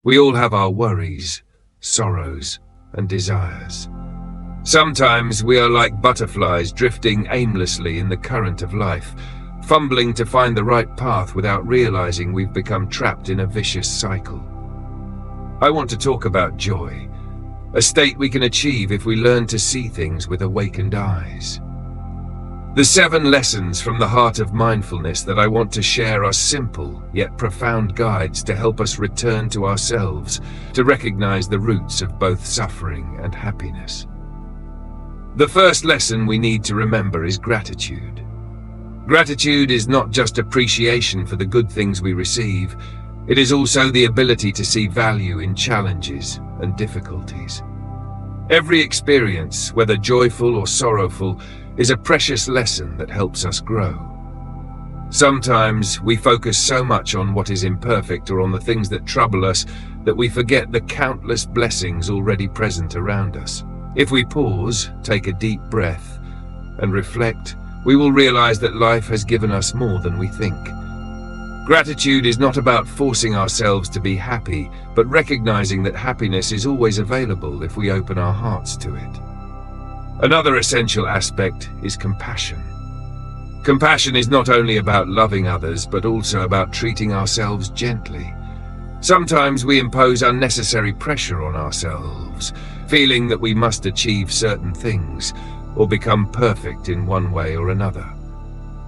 We all have our worries, sorrows, and desires. Sometimes we are like butterflies drifting aimlessly in the current of life, fumbling to find the right path without realizing we've become trapped in a vicious cycle. I want to talk about joy, a state we can achieve if we learn to see things with awakened eyes. The 7 lessons from the heart of mindfulness that I want to share are simple yet profound guides to help us return to ourselves, to recognize the roots of both suffering and happiness. The first lesson we need to remember is gratitude. Gratitude is not just appreciation for the good things we receive, it is also the ability to see value in challenges and difficulties. Every experience, whether joyful or sorrowful, is a precious lesson that helps us grow. Sometimes we focus so much on what is imperfect or on the things that trouble us that we forget the countless blessings already present around us. If we pause, take a deep breath, and reflect, we will realize that life has given us more than we think. Gratitude is not about forcing ourselves to be happy, but recognizing that happiness is always available if we open our hearts to it. Another essential aspect is compassion. Compassion is not only about loving others, but also about treating ourselves gently. Sometimes we impose unnecessary pressure on ourselves, feeling that we must achieve certain things or become perfect in one way or another.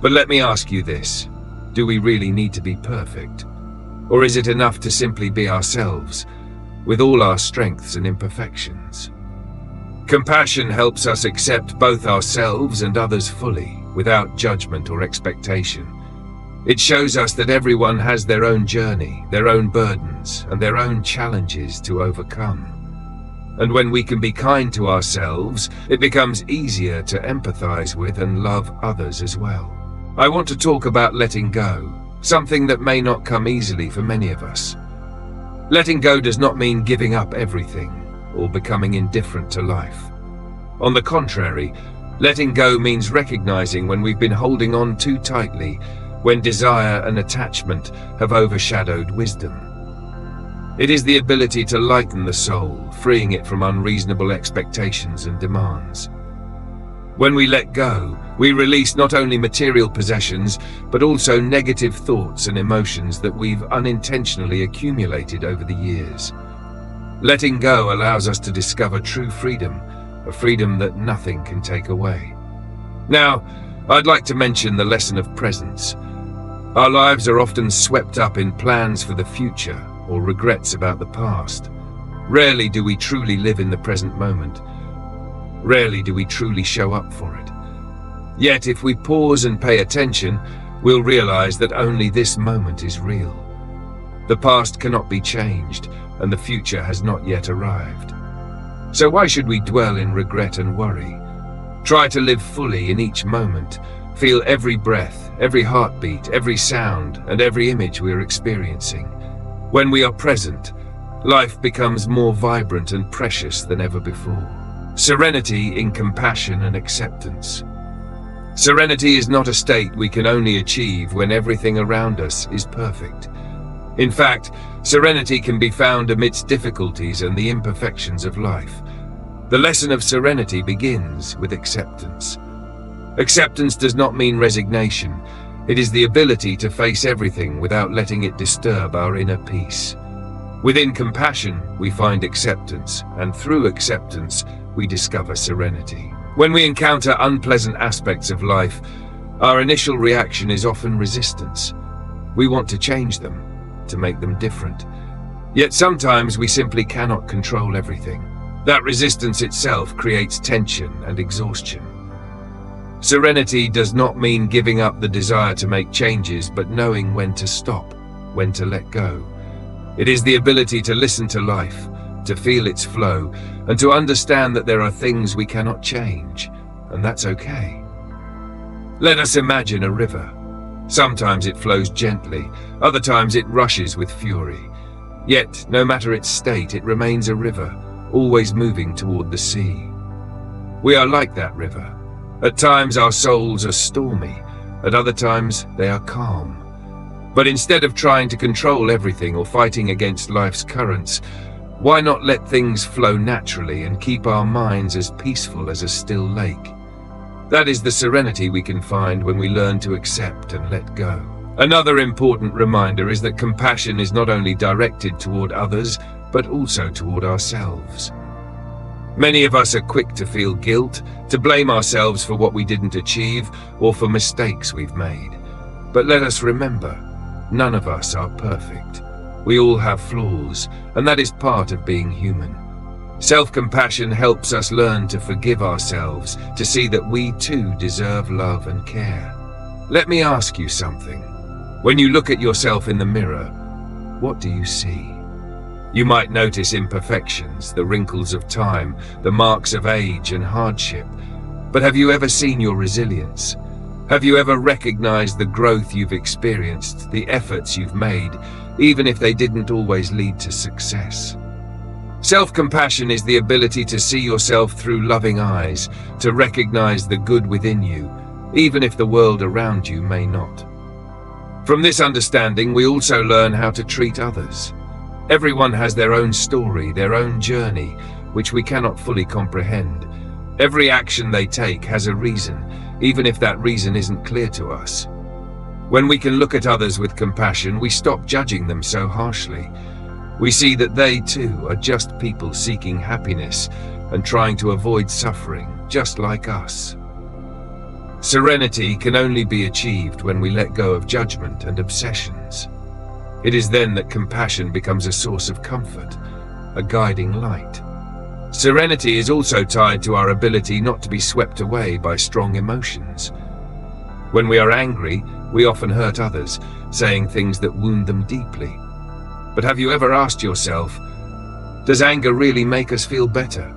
But let me ask you this, do we really need to be perfect? Or is it enough to simply be ourselves, with all our strengths and imperfections? Compassion helps us accept both ourselves and others fully, without judgment or expectation. It shows us that everyone has their own journey, their own burdens, and their own challenges to overcome. And when we can be kind to ourselves, it becomes easier to empathize with and love others as well. I want to talk about letting go, something that may not come easily for many of us. Letting go does not mean giving up everything or becoming indifferent to life. On the contrary, letting go means recognizing when we've been holding on too tightly, when desire and attachment have overshadowed wisdom. It is the ability to lighten the soul, freeing it from unreasonable expectations and demands. When we let go, we release not only material possessions, but also negative thoughts and emotions that we've unintentionally accumulated over the years. Letting go allows us to discover true freedom, a freedom that nothing can take away. Now, I'd like to mention the lesson of presence. Our lives are often swept up in plans for the future or regrets about the past. Rarely do we truly live in the present moment. Rarely do we truly show up for it. Yet, if we pause and pay attention, we'll realize that only this moment is real. The past cannot be changed, and the future has not yet arrived. So why should we dwell in regret and worry? Try to live fully in each moment. Feel every breath, every heartbeat, every sound, and every image we are experiencing. When we are present, life becomes more vibrant and precious than ever before. Serenity in compassion and acceptance. Serenity is not a state we can only achieve when everything around us is perfect. In fact, serenity can be found amidst difficulties and the imperfections of life. The lesson of serenity begins with acceptance. Acceptance does not mean resignation. It is the ability to face everything without letting it disturb our inner peace. Within compassion, we find acceptance, and through acceptance, we discover serenity. When we encounter unpleasant aspects of life, our initial reaction is often resistance. We want to change them, to make them different. Yet sometimes we simply cannot control everything. That resistance itself creates tension and exhaustion. Serenity does not mean giving up the desire to make changes, but knowing when to stop, when to let go. It is the ability to listen to life, to feel its flow, and to understand that there are things we cannot change, and that's okay. Let us imagine a river. Sometimes it flows gently, other times it rushes with fury. Yet, no matter its state, it remains a river, always moving toward the sea. We are like that river. At times our souls are stormy, at other times they are calm. But instead of trying to control everything or fighting against life's currents, why not let things flow naturally and keep our minds as peaceful as a still lake? That is the serenity we can find when we learn to accept and let go. Another important reminder is that compassion is not only directed toward others, but also toward ourselves. Many of us are quick to feel guilt, to blame ourselves for what we didn't achieve or for mistakes we've made. But let us remember, none of us are perfect. We all have flaws, and that is part of being human. Self-compassion helps us learn to forgive ourselves, to see that we too deserve love and care. Let me ask you something. When you look at yourself in the mirror, what do you see? You might notice imperfections, the wrinkles of time, the marks of age and hardship. But have you ever seen your resilience? Have you ever recognized the growth you've experienced, the efforts you've made, even if they didn't always lead to success? Self-compassion is the ability to see yourself through loving eyes, to recognize the good within you, even if the world around you may not. From this understanding, we also learn how to treat others. Everyone has their own story, their own journey, which we cannot fully comprehend. Every action they take has a reason, even if that reason isn't clear to us. When we can look at others with compassion, we stop judging them so harshly. We see that they too are just people seeking happiness and trying to avoid suffering, just like us. Serenity can only be achieved when we let go of judgment and obsessions. It is then that compassion becomes a source of comfort, a guiding light. Serenity is also tied to our ability not to be swept away by strong emotions. When we are angry, we often hurt others, saying things that wound them deeply. But have you ever asked yourself, does anger really make us feel better?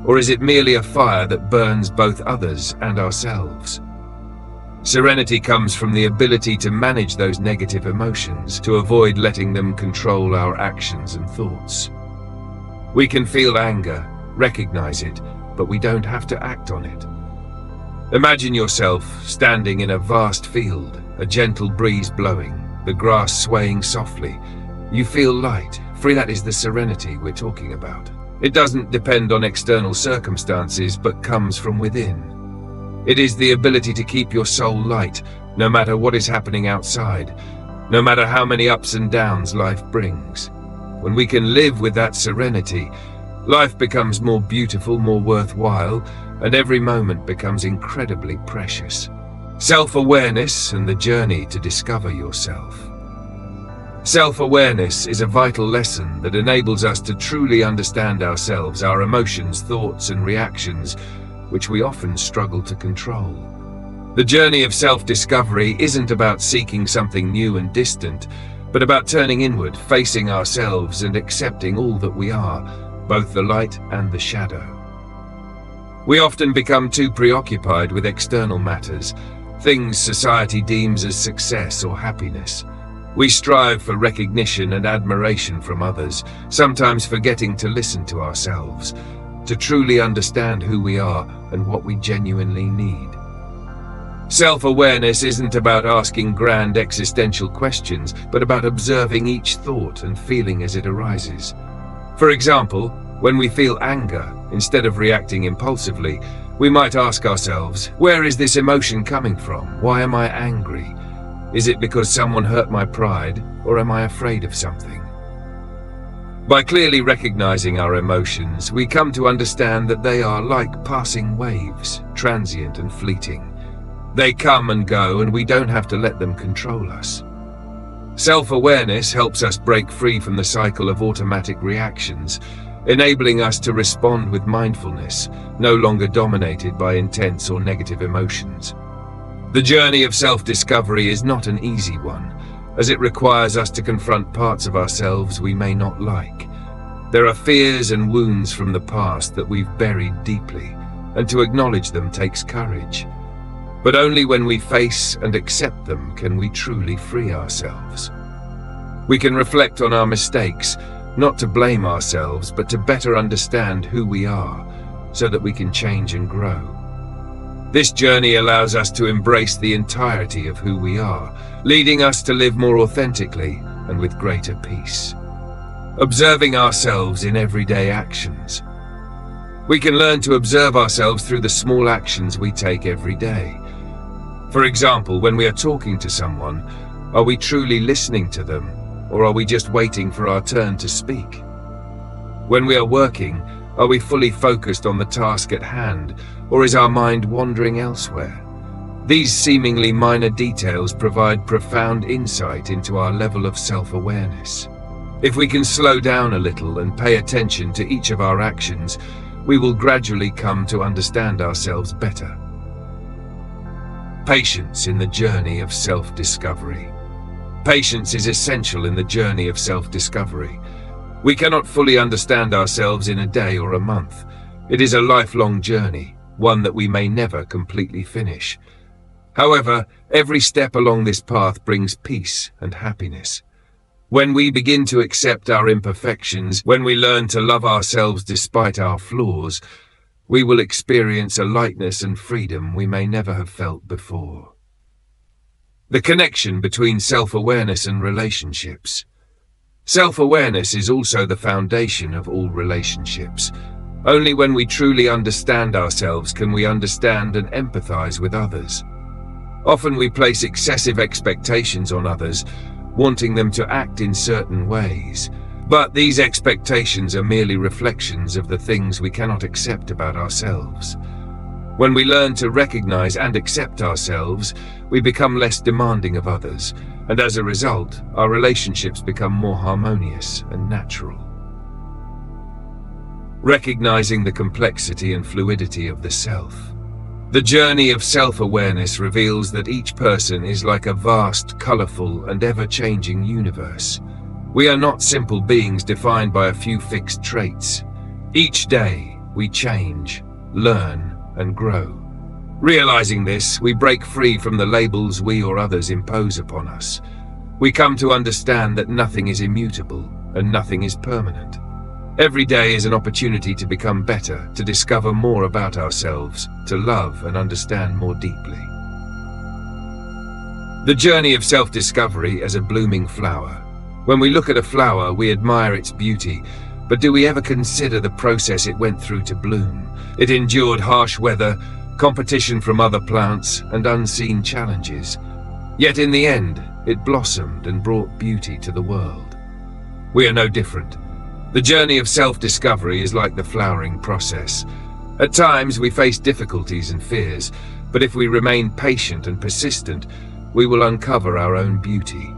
Or is it merely a fire that burns both others and ourselves? Serenity comes from the ability to manage those negative emotions, to avoid letting them control our actions and thoughts. We can feel anger, recognize it, but we don't have to act on it. Imagine yourself standing in a vast field, a gentle breeze blowing, the grass swaying softly. You feel light, free. That is the serenity we're talking about. It doesn't depend on external circumstances, but comes from within. It is the ability to keep your soul light, no matter what is happening outside, no matter how many ups and downs life brings. When we can live with that serenity, life becomes more beautiful, more worthwhile, and every moment becomes incredibly precious. Self-awareness and the journey to discover yourself. Self-awareness is a vital lesson that enables us to truly understand ourselves, our emotions, thoughts, and reactions, which we often struggle to control. The journey of self-discovery isn't about seeking something new and distant, but about turning inward, facing ourselves, and accepting all that we are, both the light and the shadow. We often become too preoccupied with external matters, things society deems as success or happiness. We strive for recognition and admiration from others, sometimes forgetting to listen to ourselves, to truly understand who we are and what we genuinely need. Self-awareness isn't about asking grand existential questions, but about observing each thought and feeling as it arises. For example, when we feel anger, instead of reacting impulsively, we might ask ourselves, where is this emotion coming from? Why am I angry? Is it because someone hurt my pride, or am I afraid of something? By clearly recognizing our emotions, we come to understand that they are like passing waves, transient and fleeting. They come and go, and we don't have to let them control us. Self-awareness helps us break free from the cycle of automatic reactions, enabling us to respond with mindfulness, no longer dominated by intense or negative emotions. The journey of self-discovery is not an easy one, as it requires us to confront parts of ourselves we may not like. There are fears and wounds from the past that we've buried deeply, and to acknowledge them takes courage. But only when we face and accept them can we truly free ourselves. We can reflect on our mistakes, not to blame ourselves, but to better understand who we are, so that we can change and grow. This journey allows us to embrace the entirety of who we are, leading us to live more authentically and with greater peace. Observing ourselves in everyday actions. We can learn to observe ourselves through the small actions we take every day. For example, when we are talking to someone, are we truly listening to them, or are we just waiting for our turn to speak? When we are working, are we fully focused on the task at hand, or is our mind wandering elsewhere? These seemingly minor details provide profound insight into our level of self-awareness. If we can slow down a little and pay attention to each of our actions, we will gradually come to understand ourselves better. Patience in the journey of self-discovery. Patience is essential in the journey of self-discovery. We cannot fully understand ourselves in a day or a month. It is a lifelong journey, one that we may never completely finish. However, every step along this path brings peace and happiness. When we begin to accept our imperfections, when we learn to love ourselves despite our flaws, we will experience a lightness and freedom we may never have felt before. The connection between self-awareness and relationships. Self-awareness is also the foundation of all relationships. Only when we truly understand ourselves can we understand and empathize with others. Often we place excessive expectations on others, wanting them to act in certain ways. But these expectations are merely reflections of the things we cannot accept about ourselves. When we learn to recognize and accept ourselves, we become less demanding of others, and as a result, our relationships become more harmonious and natural. Recognizing the complexity and fluidity of the self. The journey of self-awareness reveals that each person is like a vast, colorful, and ever-changing universe. We are not simple beings defined by a few fixed traits. Each day, we change, learn, and grow. Realizing this, we break free from the labels we or others impose upon us. We come to understand that nothing is immutable and nothing is permanent. Every day is an opportunity to become better, to discover more about ourselves, to love and understand more deeply. The journey of self-discovery as a blooming flower. When we look at a flower, we admire its beauty, but do we ever consider the process it went through to bloom? It endured harsh weather, competition from other plants, and unseen challenges. Yet in the end, it blossomed and brought beauty to the world. We are no different. The journey of self-discovery is like the flowering process. At times, we face difficulties and fears, but if we remain patient and persistent, we will uncover our own beauty.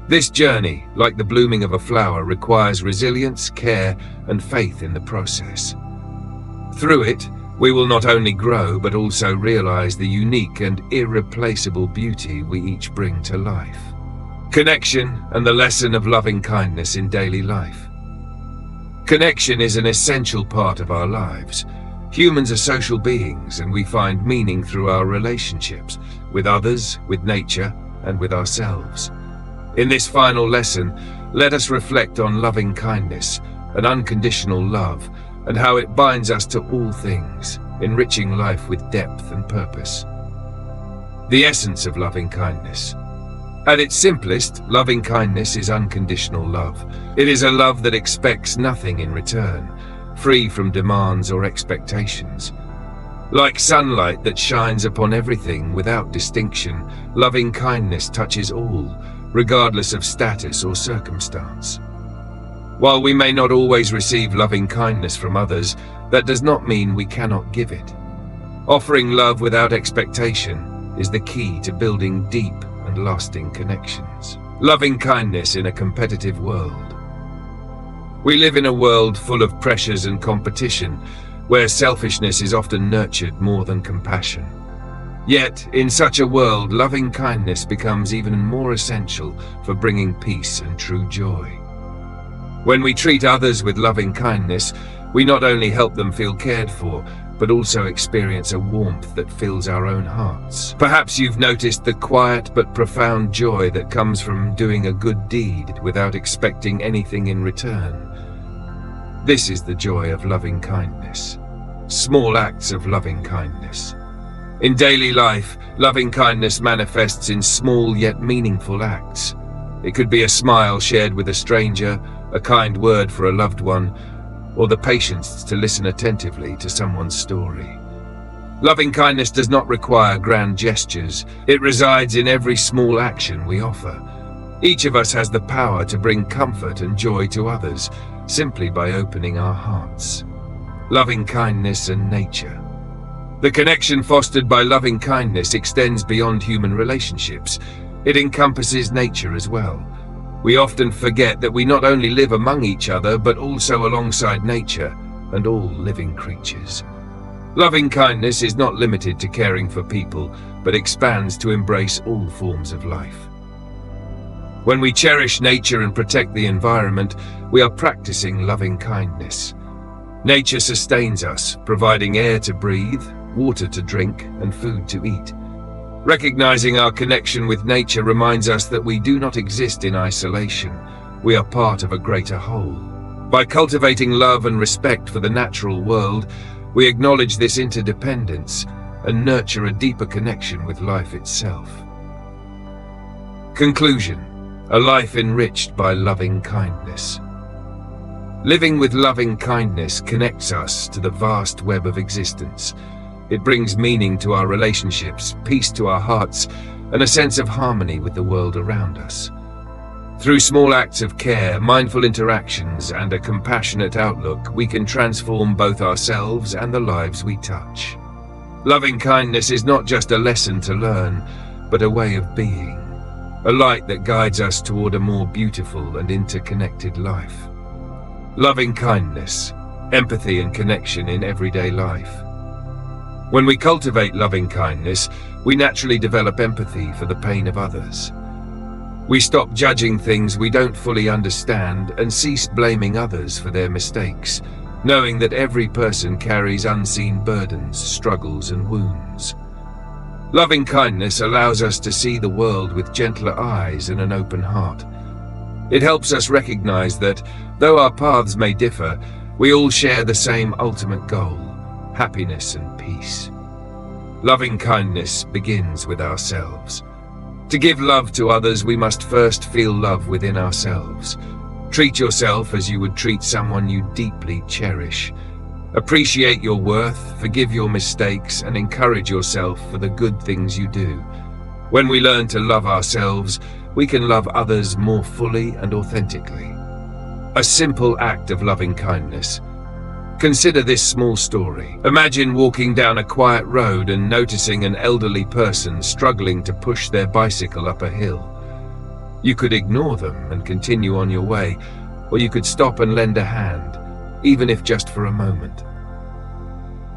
This journey, like the blooming of a flower, requires resilience, care, and faith in the process. Through it, we will not only grow, but also realize the unique and irreplaceable beauty we each bring to life. Connection and the lesson of loving kindness in daily life. Connection is an essential part of our lives. Humans are social beings, and we find meaning through our relationships, with others, with nature, and with ourselves. In this final lesson, let us reflect on loving kindness, an unconditional love, and how it binds us to all things, enriching life with depth and purpose. The essence of loving kindness. At its simplest, loving kindness is unconditional love. It is a love that expects nothing in return, free from demands or expectations. Like sunlight that shines upon everything without distinction, loving kindness touches all, regardless of status or circumstance. While we may not always receive loving kindness from others, that does not mean we cannot give it. Offering love without expectation is the key to building deep and lasting connections. Loving kindness in a competitive world. We live in a world full of pressures and competition, where selfishness is often nurtured more than compassion. Yet, in such a world, loving kindness becomes even more essential for bringing peace and true joy. When we treat others with loving kindness, we not only help them feel cared for, but also experience a warmth that fills our own hearts. Perhaps you've noticed the quiet but profound joy that comes from doing a good deed without expecting anything in return. This is the joy of loving kindness. Small acts of loving kindness. In daily life, loving kindness manifests in small yet meaningful acts. It could be a smile shared with a stranger, a kind word for a loved one, or the patience to listen attentively to someone's story. Loving kindness does not require grand gestures. It resides in every small action we offer. Each of us has the power to bring comfort and joy to others, simply by opening our hearts. Loving kindness and nature. The connection fostered by loving kindness extends beyond human relationships. It encompasses nature as well. We often forget that we not only live among each other, but also alongside nature and all living creatures. Loving kindness is not limited to caring for people, but expands to embrace all forms of life. When we cherish nature and protect the environment, we are practicing loving kindness. Nature sustains us, providing air to breathe, water to drink, and food to eat. Recognizing our connection with nature reminds us that we do not exist in isolation. We are part of a greater whole. By cultivating love and respect for the natural world, we acknowledge this interdependence and nurture a deeper connection with life itself. Conclusion: a life enriched by loving kindness. Living with loving kindness connects us to the vast web of existence. It brings meaning to our relationships, peace to our hearts, and a sense of harmony with the world around us. Through small acts of care, mindful interactions, and a compassionate outlook, we can transform both ourselves and the lives we touch. Loving kindness is not just a lesson to learn, but a way of being, a light that guides us toward a more beautiful and interconnected life. Loving kindness, empathy, and connection in everyday life. When we cultivate loving kindness, we naturally develop empathy for the pain of others. We stop judging things we don't fully understand and cease blaming others for their mistakes, knowing that every person carries unseen burdens, struggles, and wounds. Loving kindness allows us to see the world with gentler eyes and an open heart. It helps us recognize that, though our paths may differ, we all share the same ultimate goal: happiness and peace. Loving kindness begins with ourselves. To give love to others, we must first feel love within ourselves. Treat yourself as you would treat someone you deeply cherish. Appreciate your worth, forgive your mistakes, and encourage yourself for the good things you do. When we learn to love ourselves, we can love others more fully and authentically. A simple act of loving kindness. Consider this small story. Imagine walking down a quiet road and noticing an elderly person struggling to push their bicycle up a hill. You could ignore them and continue on your way, or you could stop and lend a hand, even if just for a moment.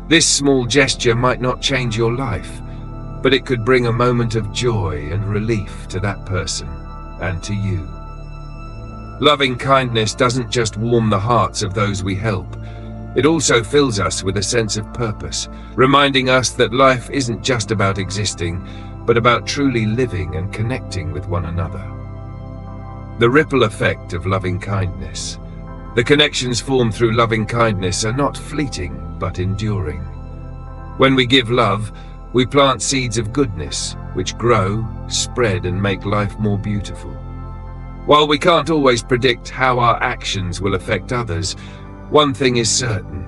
This small gesture might not change your life, but it could bring a moment of joy and relief to that person and to you. Loving kindness doesn't just warm the hearts of those we help. It also fills us with a sense of purpose, reminding us that life isn't just about existing, but about truly living and connecting with one another. The ripple effect of loving kindness. The connections formed through loving kindness are not fleeting, but enduring. When we give love, we plant seeds of goodness, which grow, spread, and make life more beautiful. While we can't always predict how our actions will affect others, one thing is certain: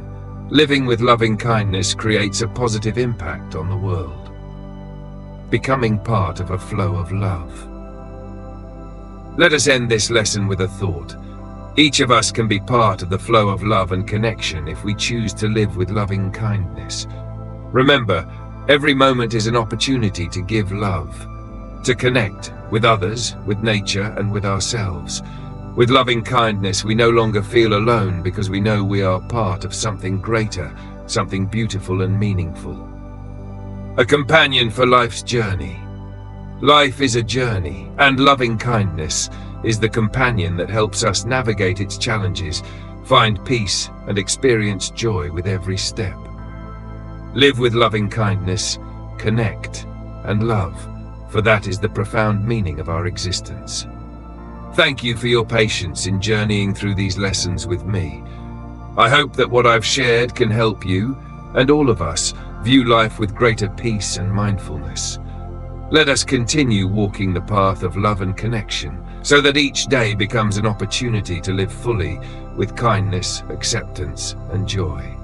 living with loving kindness creates a positive impact on the world. Becoming part of a flow of love. Let us end this lesson with a thought. Each of us can be part of the flow of love and connection if we choose to live with loving kindness. Remember, every moment is an opportunity to give love, to connect with others, with nature, and with ourselves. With loving kindness, we no longer feel alone because we know we are part of something greater, something beautiful and meaningful. A companion for life's journey. Life is a journey, and loving kindness is the companion that helps us navigate its challenges, find peace, and experience joy with every step. Live with loving kindness, connect, and love, for that is the profound meaning of our existence. Thank you for your patience in journeying through these lessons with me. I hope that what I've shared can help you, and all of us, view life with greater peace and mindfulness. Let us continue walking the path of love and connection, so that each day becomes an opportunity to live fully with kindness, acceptance, and joy.